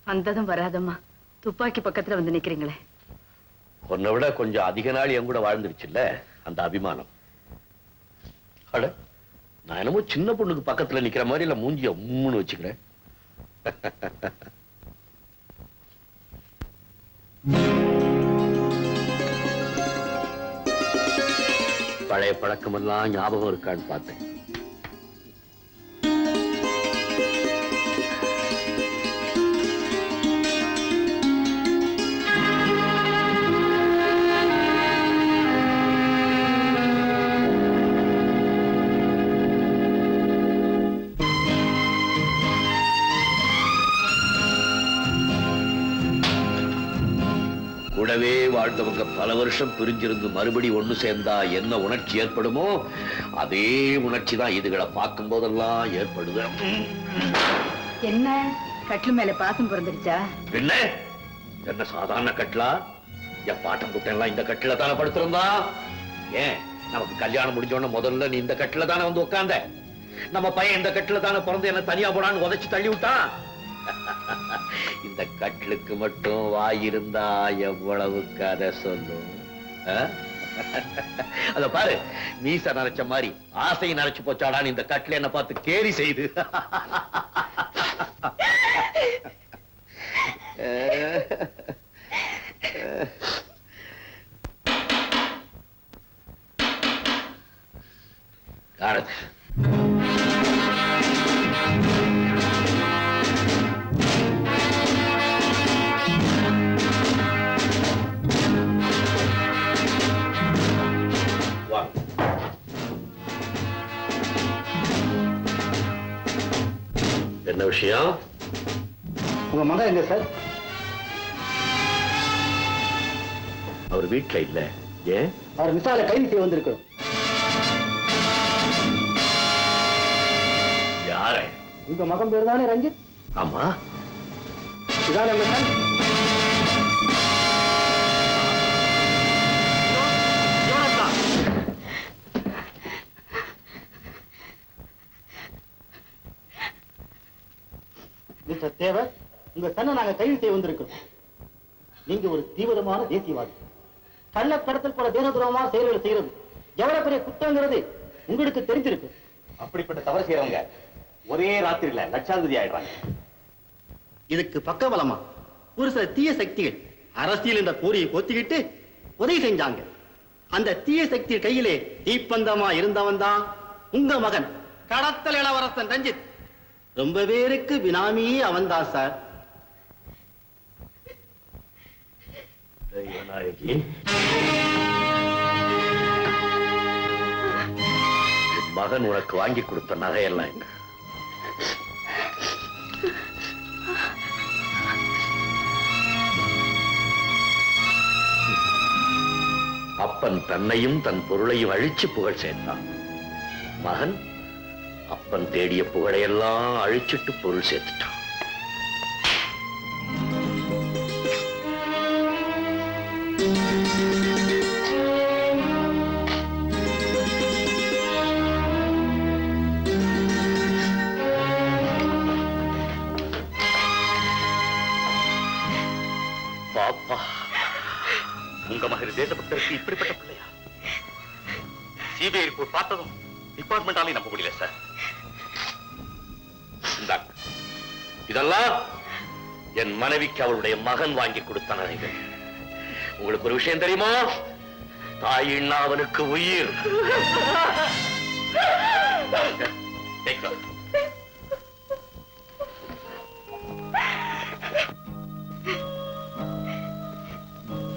வந்ததும் வராதம்மா துப்பாக்கி பக்கத்துல வந்து நிக்கிறீங்களே. உன்னை விட கொஞ்சம் அதிக நாள் என் கூட வாழ்ந்துருச்சுல்ல அந்த அபிமானம். அட நான் என்னமோ சின்ன பொண்ணுக்கு பக்கத்துல நிக்கிற மாதிரி இல்ல மூஞ்சிய உம்முன்னு வச்சுக்கிறேன். பழைய பழக்கமெல்லாம் ஞாபகம் இருக்கான்னு பார்த்தேன். கூடவே வாழ்ந்தவங்க பல வருஷம் பிரிஞ்சிருந்து மறுபடி ஒண்ணு சேர்ந்தா என்ன உணர்ச்சி ஏற்படுமோ அதே உணர்ச்சி தான் இதுகளை பார்க்கும் போதெல்லாம் ஏற்படுது. என்ன கட்டில் மேல பாசம் பிறந்துருச்சா? என்ன என்ன சாதாரண கட்டிலா? என் பாட்டம் குட்டெல்லாம் இந்த கட்டில தானே படுத்திருந்தா? ஏன் நமக்கு கல்யாணம் முடிஞ்சோன்னு முதல்ல நீ இந்த கட்டில தானே வந்து உட்கார்ந்த? நம்ம பையன் இந்த கட்டில தானே பிறந்து என்ன தனியா போடான்னு உதைச்சு தள்ளி விட்டான். இந்த கட்டிலுக்கு மட்டும் வாயிருந்தா எவ்வளவு கதை சொல்லும். அத பாரு மீச நரைச்ச மாதிரி ஆசை நரைச்சு போச்சாடான்னு இந்த கட்டில என்ன பார்த்து கேலி செய்து. என்ன விஷயம்? உங்க மகன் எங்க சார்? அவர் வீட்டுல இல்ல. ஏன்? அவர் விசால கைது செய்ய வந்திருக்கிறோம். யார? உங்க மகன் பேர் தானே ரஞ்சித்? ஆமா. இதான் எங்க சார். மிஸ்டர் தேவர், உங்க சன்னை நாங்க கைது செய்ய வந்திருக்கிறோம். நீங்க ஒரு தீவிரமான தேசியவாதி. கள்ளக்கடத்தல் போல தேசதுரோகமான செயல்களை செய்யறது எவ்வளவு பெரிய குற்றங்கிறது உங்களுக்கு தெரிஞ்சிருக்கு. அப்படிப்பட்ட தவறு செய்யறவங்க ஒரே ராத்திரியில லட்சாதிபதி ஆயிடுறாங்க. இதுக்கு பக்கபலமா ஒரு சில தீய சக்திகள் அரசியல் என்ற போரியை கொத்திக்கிட்டு உதவி செஞ்சாங்க. அந்த தீய சக்தி கையிலே தீப்பந்தமா இருந்தவன் தான் உங்க மகன் கடத்தல் இளவரசன் ரஞ்சித். ரொம்ப பேருக்கு பினாமியே அவன்தான் சார். மகன் உனக்கு வாங்கி கொடுத்த நகையெல்லாம் எங்க? அப்பன் தன்னையும் தன் பொருளையும் அழிச்சு புகழ் சேர்த்தான். மகன் அப்பன் தேடிய புகழையெல்லாம் அழிச்சிட்டு பொருள் சேர்த்துட்டான். பாப்பா, உங்க மகன் தேசபக்தருக்கு இப்படிப்பட்ட பிள்ளையா? சிபிஐ ரிப்போர்ட் பார்த்ததும் டிபார்ட்மெண்டாலே நம்ப முடியல சார். இதெல்லாம் என் மனைவிக்கு அவளுடைய மகன் வாங்கி கொடுத்த நகைகள். உங்களுக்கு ஒரு விஷயம் தெரியுமா? தாயின்னா அவனுக்கு உயிர்.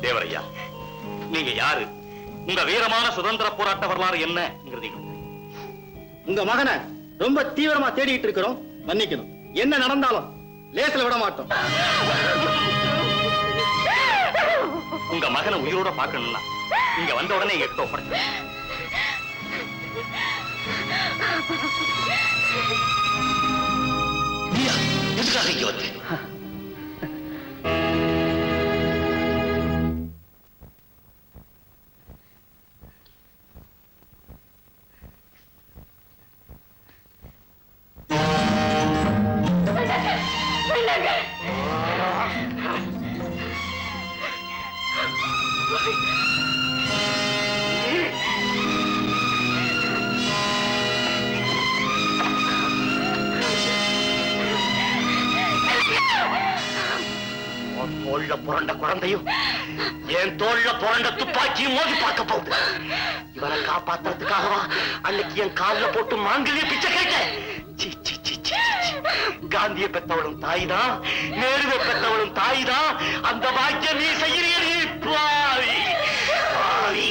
தேவரையா, நீங்க யாரு? உங்க வீரமான சுதந்திர போராட்ட வரலாறு என்ன? உங்க மகனை ரொம்ப தீவிரமா தேடிட்டு இருக்கிறோம். மன்னிக்கணும், என்ன நடந்தாலும் லேசில விட மாட்டோம். உங்க மகனை உயிரோட பார்க்கணும்னா இங்க வந்த உடனே எங்க கிட்ட ஒப்படைச்சு. எதுக்காக இங்க வந்து? புரண்ட குழந்தையும் என் தோல்ல புரண்ட துப்பாக்கியும் மோதி பார்க்க போகுது. இவரை காப்பாத்துறதுக்காகவா அன்னைக்கு என் காலில் போட்டு மாங்கல்ய பிச்சை கேட்டேன். காந்திய பெற்றவளும் தாய்தான், நேருவை பெற்றவளும் தாய்தான். அந்த பாக்கியம் நீ செய்கிறீ பாவி பாவி.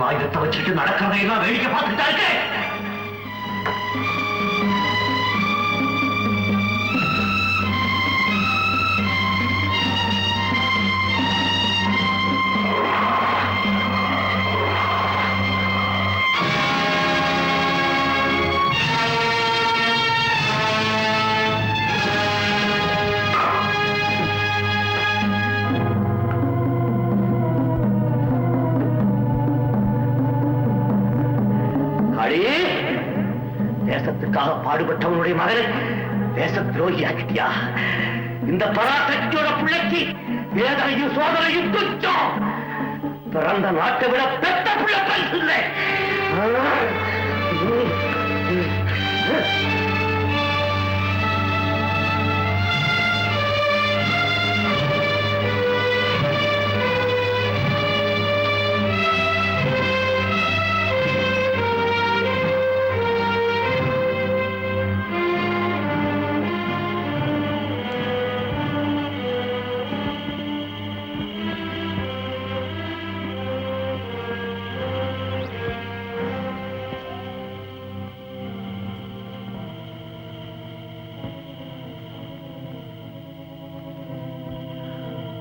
ஆயுதத்தை வச்சுட்டு நடக்கிறதையெல்லாம் வேடிக்கை பார்த்துட்டா இருக்கேன். தேசத்துக்காக பாடுபட்டவனுடைய மகனை தேச துரோகி ஆக்கிட்டியா? இந்த பராசக்தியோட பிள்ளைக்கு வேதனையும் சோதனையும் துச்சம். பிறந்த நாட்டை விட பெத்த பிள்ளை பரிசு இல்லை.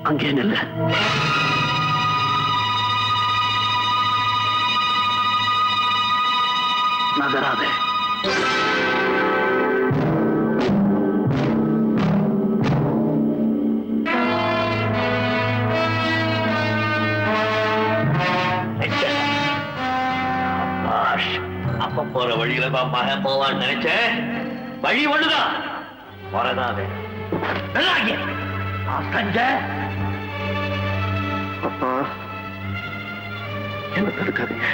அங்கே நில்ல. நகராதே. அப்ப போற வழியில மகன் போவான்னு நினைச்சேன். வழி ஒண்ணுதான், வரதாதே. செஞ்ச அப்பா என்ன தடுக்காதீங்க.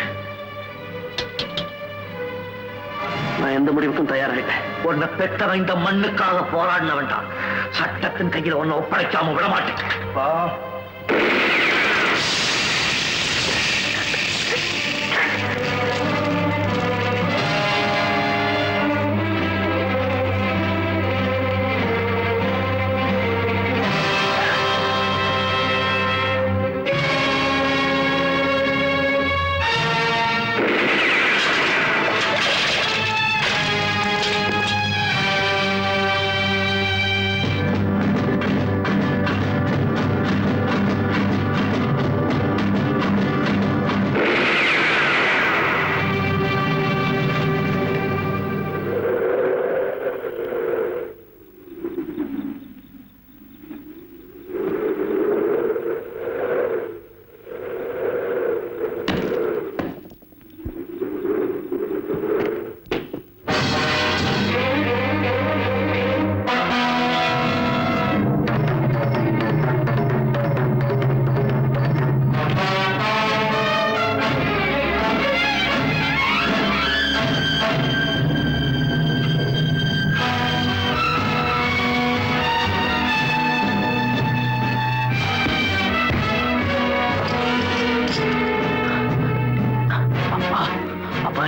நான் எந்த முடிவுக்கும் தயாராகிட்டேன். உன்னை பெற்றவன் இந்த மண்ணுக்காக போராடின வேண்டாம். சட்டத்தின் கையில் உன்னை ஒப்படைக்காம விட மாட்டேன்.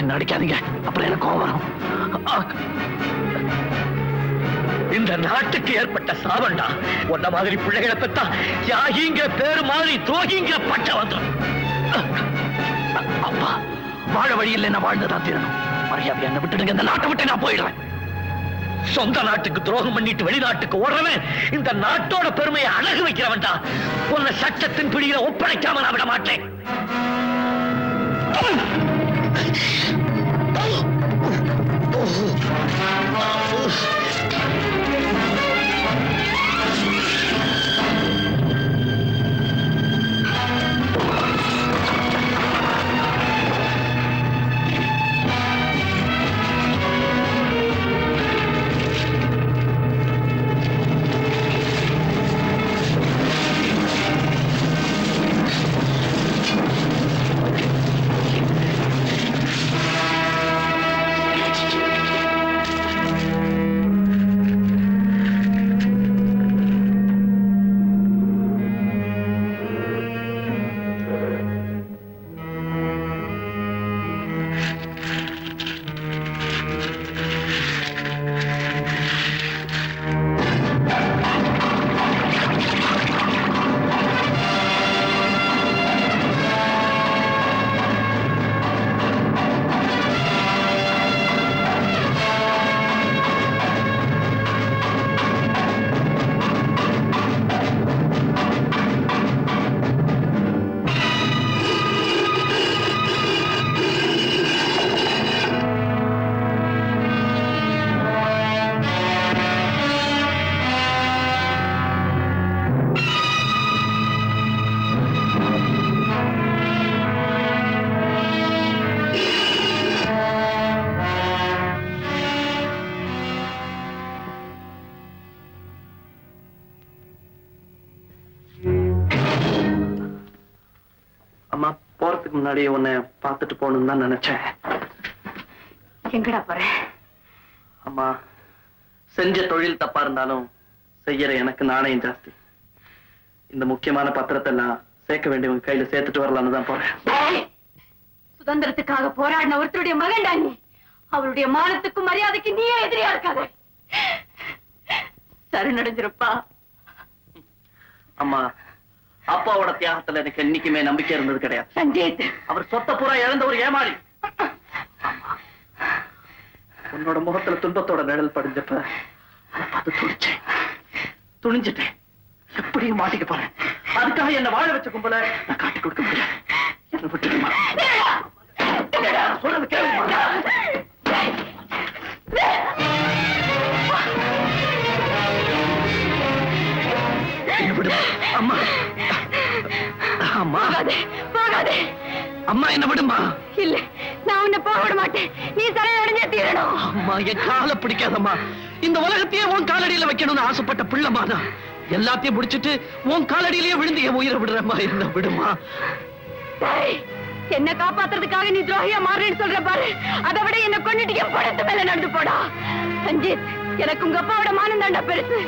நடிக்காதீங்க, அப்புறம் எனக்கு கோபம் வரும். இந்த நாட்டுக்கு ஏற்பட்ட சாபண்டா. உன்ன மாதிரி பிள்ளைகளை பெத்தா தியாகிங்கிற பேரு மாதிரி துரோகிங்கிற பட்ட வந்துடும். அப்பா, வாழ வழியில் என்ன வாழ்ந்துதான் தீரணும். மரியாதை என்ன விட்டுடுங்க, இந்த நாட்டை விட்டு நான் போயிடுறேன். சொந்த நாட்டுக்கு துரோகம் பண்ணிட்டு வெளிநாட்டுக்கு ஓடுறவன் இந்த நாட்டோட பெருமையை அழகு வைக்கிறவன்டா. உன்னை சட்டத்தின் பிடியில ஒப்படைக்காம நான் விட மாட்டேன். அம்மா, போறதுக்கு முன்னாடி உன்னை பார்த்துட்டு போகணும்னு தான் நினைச்சேன். எங்கடா போற? அம்மா, செஞ்ச தொழில் தப்பா இருந்தாலும் செய்யற எனக்கு நாணயம் ஜாஸ்தி. இந்த முக்கியமான பத்திரத்தை எல்லாம் சேர்க்க வேண்டியவங்க கையில சேர்த்துட்டு வரலான்னு தான் போறேன். சுதந்திரத்துக்காக போராடின ஒருத்தருடைய மகன்டா நீ. அவருடைய மானத்துக்கும் மரியாதைக்கு நீயே எதிரியா இருக்காத. சரணடைஞ்சிருப்பா. அம்மா, அப்பாவோட தியாகத்துல எனக்கு என்னைக்குமே நம்பிக்கை இருந்தது கிடையாது. சஞ்சீத், அவர் சொத்த பூரா இழந்த ஒரு ஏமாளி. உன்னோட முகத்துல துன்பத்தோட நிழல் படிஞ்சப்ப பார்த்து துணிஞ்சிட்டேன். எப்படியும் மாட்டிக்க போறேன். அதுக்காக என்ன வாழ வச்ச கும்பல நான் காட்டி கொடுக்க முடியாது. என்ன விட்டுடுமா? சொல்றது கேளுமா? அம்மா, அம்மா, போகாதே. அம்மா, என்ன விடுமா? இல்ல, நான் உன்னை போக விட மாட்டேன். நீ சரணடைஞ்சே தீரணும். அம்மா, என் காலை பிடிக்காதம்மா. இந்த உலகத்தையே உன் காலடியில வைக்கணும்னு ஆசைப்பட்ட பிள்ளைமானா எல்லாத்தையும் முடிச்சிட்டு உன் காலடியிலேயே விழுந்து என் உயிரை விடுறம்மா. என்ன விடுமா? என்ன காப்பாத்துறதுக்காக நீ துரோகியா மாறேன்னு சொல்ற பாரு. அதை விட என்ன கொண்டுட்டு என் படத்து மேல நடந்து போடா. சஞ்சீத், எனக்கு உங்க அப்பாவோட மானம் தாண்டா பெருசு.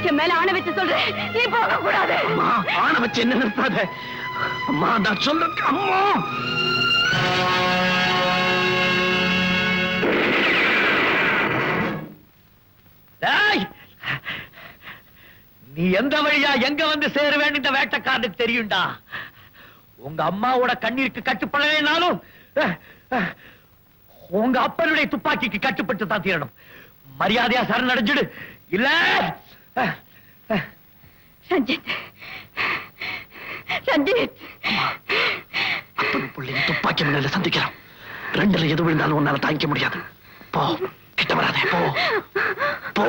என் மேல ஆணை வச்சு சொல்றேன், நீ போக கூடாது. அம்மா, ஆணை வச்சு என்ன நிறுத்தாத. அம்மா, நான் சொல்றேன். அம்மா, நீ எந்த வழியா எங்க வந்து சேருவேன்னு இந்த வேட்டைக்காரனுக்கு தெரியும்டா. உங்க அம்மாவோட கண்ணீருக்கு கட்டுப்படலைனாலும் உங்க அப்பனுடைய துப்பாக்கிக்கு கட்டுப்பட்டு தான் தீரணும். மரியாதையா சரணடைஞ்சிடு. இல்ல சஞ்சீத், சஞ்சீத், அப்பனும் பிள்ளைங்க துப்பாக்கி முன்னால சந்திக்கலாம். ரெண்டுல எது விழுந்தாலும் உன்னால தாங்கிக்க முடியாது. போ, கிட்ட வராதே. போ போ.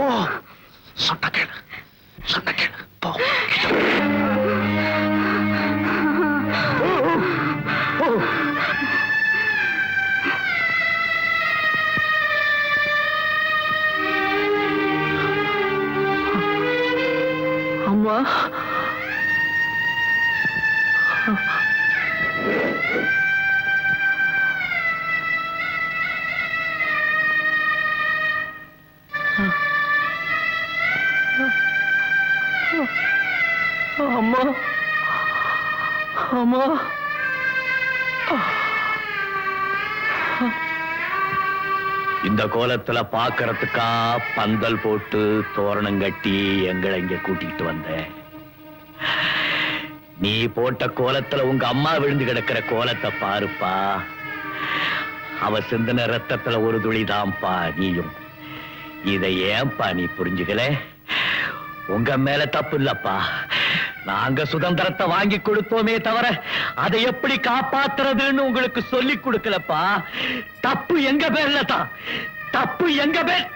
சொன்ன கேளு, சொன்ன கேளு. போ. அம்மா, அம்மா, அம்மா, இந்த கோலத்துல பாக்குறதுக்கா பந்தல் போட்டு தோரணம் கட்டி எங்களை இங்க கூட்டிட்டு வந்தேன். நீ போட்ட கோலத்துல உங்க அம்மா விழுந்து கிடக்கிற கோலத்தை பாருப்பா. அவ சிந்தின ரத்தத்துல ஒரு துளிதான்ப்பா நீயும். இதை ஏன்பா நீ புரிஞ்சுக்கல? உங்க மேல தப்பு இல்லப்பா. நாங்க சுதந்திரத்தை வாங்கி கொடுத்தோமே தவிர அதை எப்படி காப்பாத்துறதுன்னு உங்களுக்கு சொல்லி கொடுக்கலப்பா. தப்பு எங்க பேர்ல தான். தப்பு எங்க பேர்.